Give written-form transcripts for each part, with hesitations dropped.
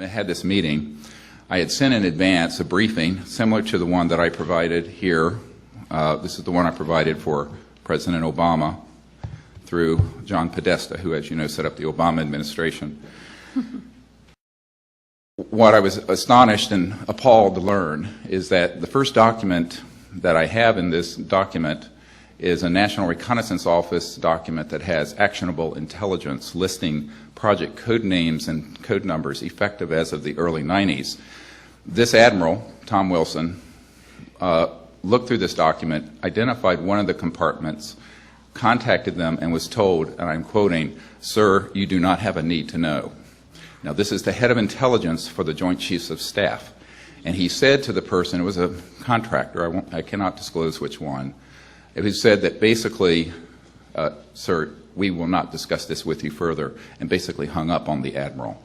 had this meeting, I had sent in advance a briefing similar to the one that I provided here. This is the one I provided for President Obama through John Podesta, who, as you know, set up the Obama administration. What I was astonished and appalled to learn is that the first document that I have in this document is a National Reconnaissance Office document that has actionable intelligence listing project code names and code numbers effective as of the early 90s. This admiral, Tom Wilson, looked through this document, identified one of the compartments, contacted them, and was told, and I'm quoting, "Sir, you do not have a need to know." Now, this is the head of intelligence for the Joint Chiefs of Staff, and he said to the person, it was a contractor, I cannot disclose which one, who said that basically, "Sir, we will not discuss this with you further," and basically hung up on the admiral.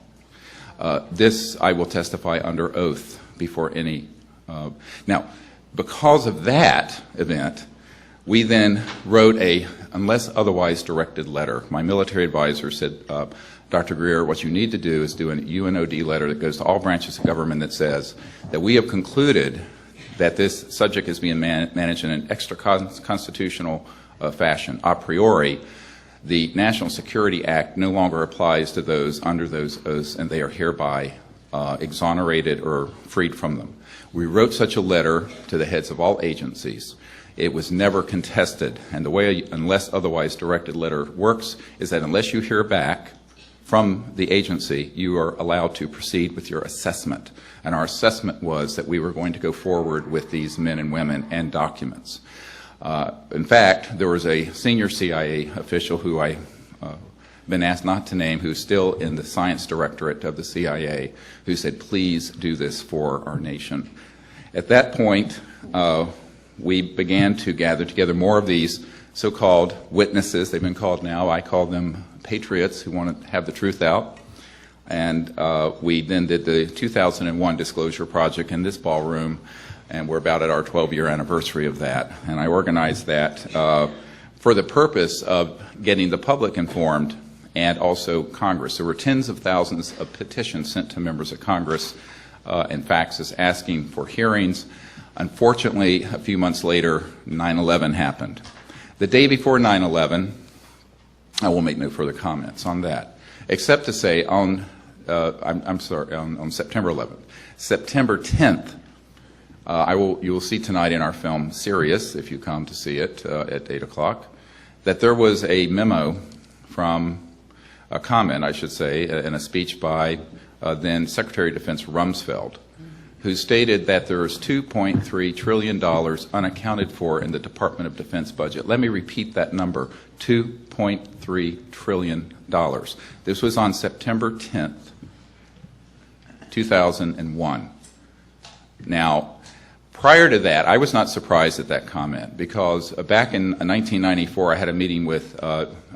This I will testify under oath before any. Now, because of that event, we then wrote a unless otherwise directed letter. My military advisor said, "Dr. Greer, what you need to do is do an UNOD letter that goes to all branches of government that says that we have concluded that this subject is being managed in an extra-constitutional fashion. A priori, the National Security Act no longer applies to those under those oaths, and they are hereby exonerated or freed from them." We wrote such a letter to the heads of all agencies. It was never contested, and the way an unless otherwise directed letter works is that unless you hear back from the agency, you are allowed to proceed with your assessment. And our assessment was that we were going to go forward with these men and women and documents. In fact, there was a senior CIA official who I've been asked not to name, who's still in the science directorate of the CIA, who said, "Please do this for our nation." At that point, we began to gather together more of these so-called witnesses. They've been called now. I call them patriots who want to have the truth out. And we then did the 2001 Disclosure Project in this ballroom, and we're about at our 12-year anniversary of that. And I organized that for the purpose of getting the public informed and also Congress. There were tens of thousands of petitions sent to members of Congress and faxes asking for hearings. Unfortunately, a few months later, 9/11 happened. The day before 9/11, I will make no further comments on that, except to say on September 11th. September 10th, you will see tonight in our film Sirius, if you come to see it at 8 o'clock, that there was a memo from a comment, I should say, in a speech by then Secretary of Defense Rumsfeld, who stated that there is $2.3 trillion unaccounted for in the Department of Defense budget. Let me repeat that number, $2.3 trillion. This was on September 10th, 2001. Now, prior to that, I was not surprised at that comment because back in 1994, I had a meeting with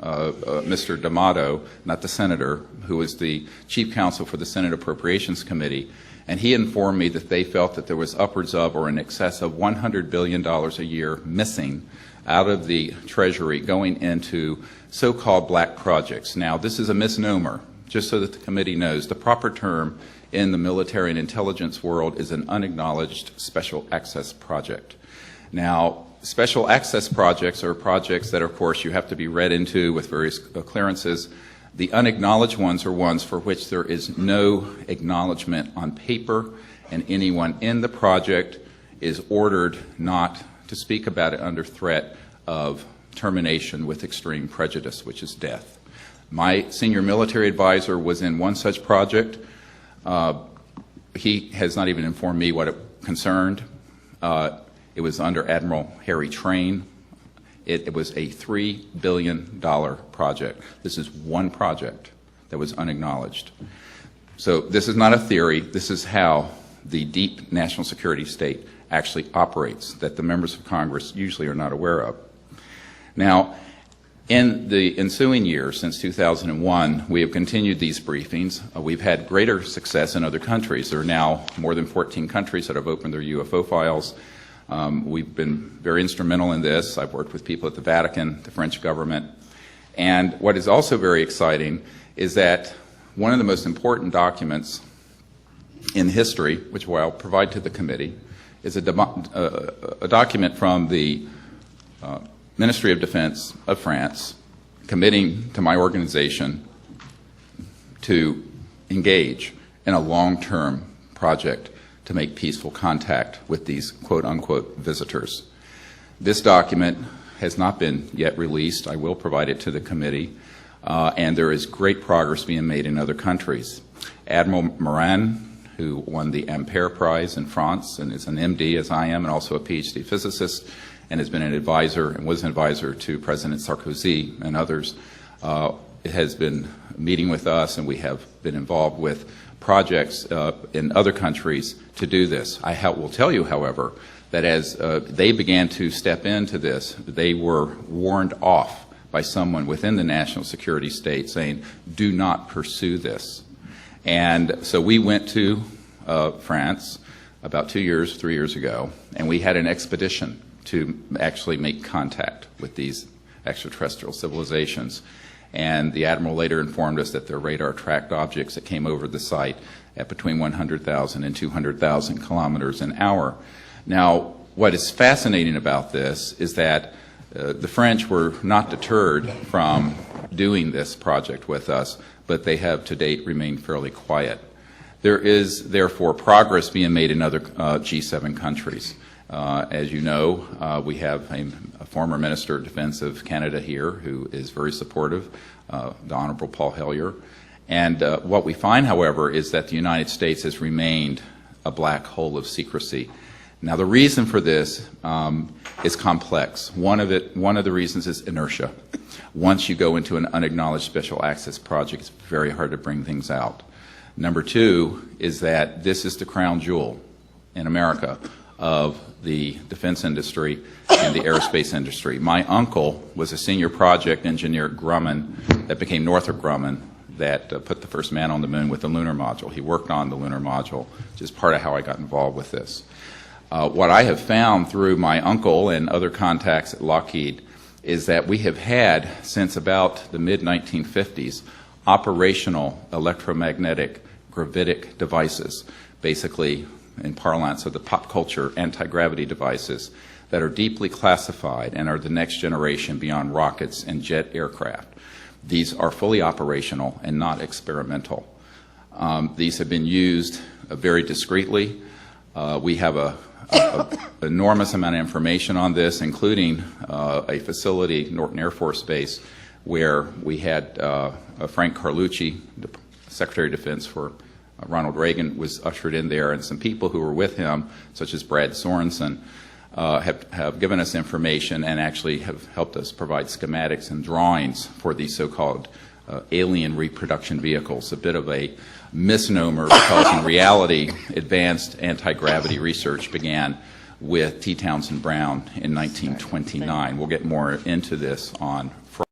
Mr. D'Amato, not the senator, who was the chief counsel for the Senate Appropriations Committee, and he informed me that they felt that there was upwards of or in excess of $100 billion a year missing out of the Treasury going into so-called black projects. Now, this is a misnomer, just so that the committee knows. The proper term in the military and intelligence world is an unacknowledged special access project. Now, special access projects are projects that, of course, you have to be read into with various clearances. The unacknowledged ones are ones for which there is no acknowledgement on paper, and anyone in the project is ordered not to speak about it under threat of termination with extreme prejudice, which is death. My senior military advisor was in one such project. He has not even informed me what it concerned. It was under Admiral Harry Train. It was a $3 billion project. This is one project that was unacknowledged. So this is not a theory. This is how the deep national security state actually operates, that the members of Congress usually are not aware of. Now, in the ensuing years, since 2001, we have continued these briefings. We've had greater success in other countries. There are now more than 14 countries that have opened their UFO files. We've been very instrumental in this. I've worked with people at the Vatican, the French government. And what is also very exciting is that one of the most important documents in history, which I'll provide to the committee, is a document from the Ministry of Defense of France committing to my organization to engage in a long-term project to make peaceful contact with these quote-unquote visitors. This document has not been yet released. I will provide it to the committee, and there is great progress being made in other countries. Admiral Morin, who won the Ampere Prize in France and is an MD, as I am, and also a PhD physicist, and has been an advisor and was an advisor to President Sarkozy and others, has been meeting with us, and we have been involved with projects in other countries to do this. I will tell you, however, that as they began to step into this, they were warned off by someone within the national security state saying, do not pursue this. And so we went to France about 3 years ago, and we had an expedition to actually make contact with these extraterrestrial civilizations. And the Admiral later informed us that their radar tracked objects that came over the site at between 100,000 and 200,000 kilometers an hour. Now, what is fascinating about this is that the French were not deterred from doing this project with us, but they have to date remained fairly quiet. There is, therefore, progress being made in other G7 countries. As you know, we have a former Minister of Defense of Canada here who is very supportive, the Honorable Paul Hellyer. And what we find, however, is that the United States has remained a black hole of secrecy. Now, the reason for this is complex. One of the reasons is inertia. Once you go into an unacknowledged special access project, it's very hard to bring things out. Number two is that this is the crown jewel in America of the defense industry and the aerospace industry. My uncle was a senior project engineer at Grumman that became Northrop Grumman that put the first man on the moon with the lunar module. He worked on the lunar module, which is part of how I got involved with this. What I have found through my uncle and other contacts at Lockheed is that we have had, since about the mid-1950s, operational electromagnetic gravitic devices, basically in parlance of the pop culture anti-gravity devices that are deeply classified and are the next generation beyond rockets and jet aircraft. These are fully operational and not experimental. These have been used very discreetly. We have an enormous amount of information on this, including a facility, Norton Air Force Base, where we had Frank Carlucci, the Secretary of Defense for Ronald Reagan, was ushered in there, and some people who were with him, such as Brad Sorensen, have given us information and actually have helped us provide schematics and drawings for these so-called alien reproduction vehicles, a bit of a misnomer because in reality advanced anti-gravity research began with T. Townsend Brown in 1929. We'll get more into this on Friday.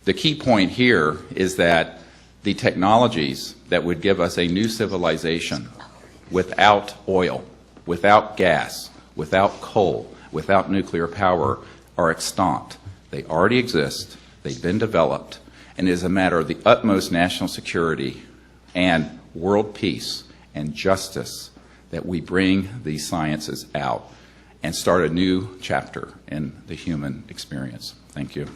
The key point here is that the technologies that would give us a new civilization without oil, without gas, without coal, without nuclear power are extant. They already exist, they've been developed, and it is a matter of the utmost national security and world peace and justice that we bring these sciences out and start a new chapter in the human experience. Thank you.